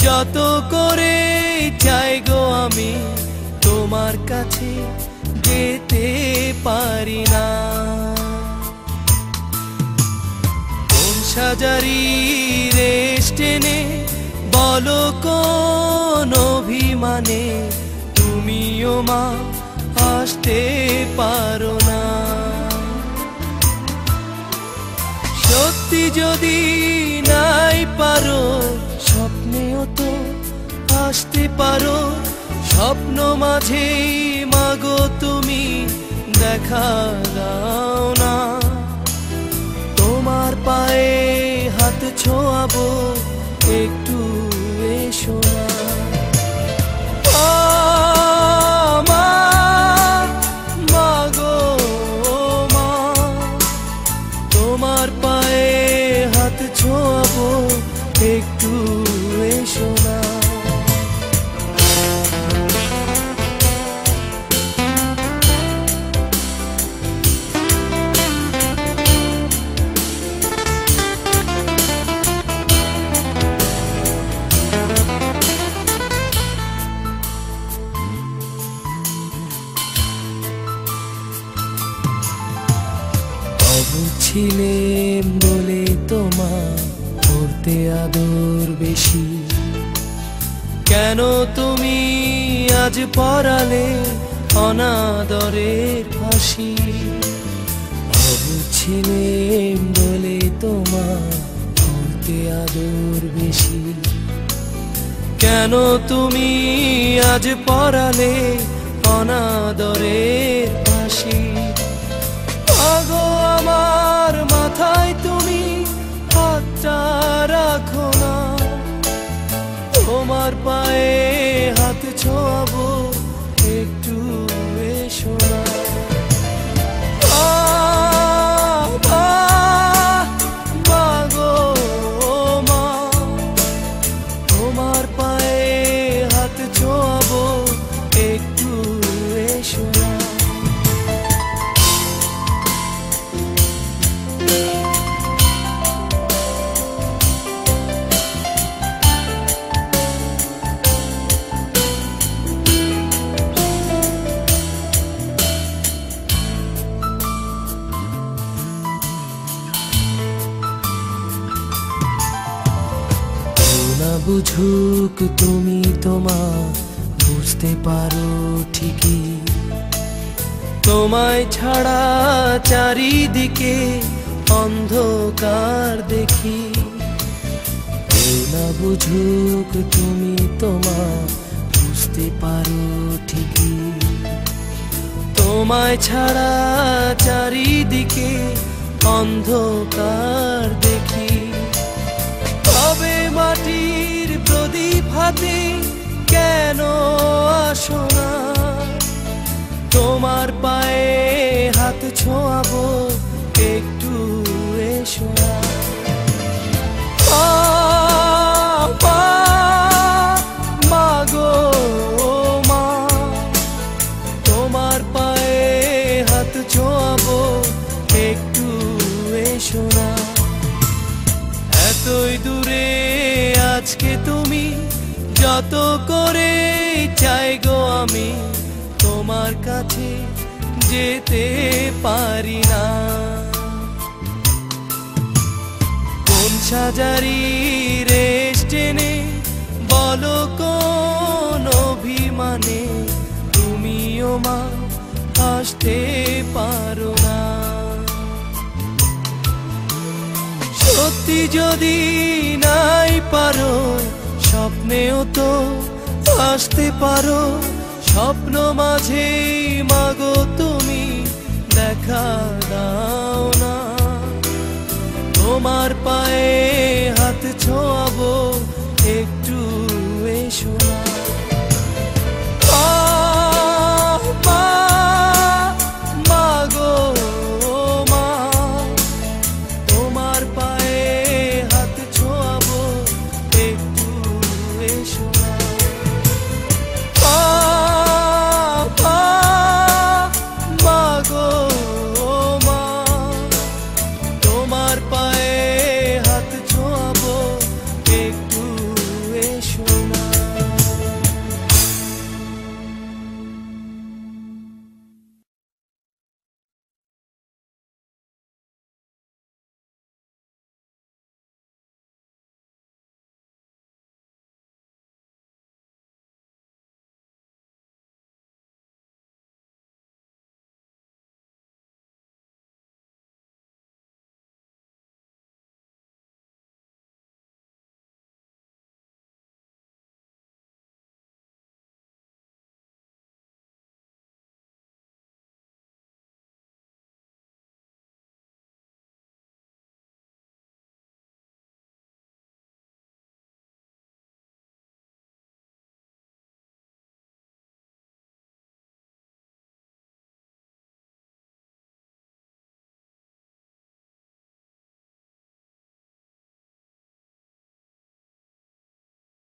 যত করে চাই গো আমি তোমার কাছে যেতে পারি না। কোন সাজারি রেশ টেনে বলো কোন অভিমানে তুমিও মা আসতে পারো না। সত্যি যদি নাই পারো স্বপ্নেও তো আসতে পারো। স্বপ্ন মাঝেই মাগো তুমি দেখা দাও না। তোমার পায়ে হাত ছোঁয়াবো একটু এসো না। তোমার পায়ে হাত ছোঁয়াবো একটু এসো না। ছিলেন বলে তোমার করতে আদর বেশি, কেন তুমি আজ পরালে অনাদরের ফাঁসি। ছিলেন বলে তোমার করতে আদর বেশি, কেন তুমি আজ পরালে অনাদরের ফাঁসি। আগো আমার মাথায় তুমি হাতটা রাখো না। তোমার পায়ে হাত ছোঁয়াবো একটু এসো না। মাগো মা তোমার পায়ে হাত ছোঁয়াবো একটু এসো না। বুঝুক তুমি তোমার বুঝতে পারো ঠিকই, তোমায় ছাড়া চারিদিকে অন্ধকার দেখি। কেউ না বুঝুক তুমি তোমার বুঝতে পারো ঠিকই, তোমায় ছাড়া চারিদিকে অন্ধকার দেখি। তবে মাটির প্রদীপ হাতে কেন আসো না। তোমার পায়ে হাত ছোঁয়াবো একটু এসো না। মাগো মা তোমার পায়ে হাত ছোঁয়াবো একটু এসো না। এতই দূরে আজকে তুমি যত করে চাই গো আমি তোমার কাছে যেতে পারি না। কোন সাজারি রেশ টেনে বলো কোন অভিমানে তুমিও মা আসতে পারো না। সত্যি যদি নাই পারো স্বপ্নেও তো আসতে পারো। স্বপ্ন মাঝেই মাগো তুমি দেখা দাও না। তোমার পায়ে হাত ছোঁয়াবো একটু এসো।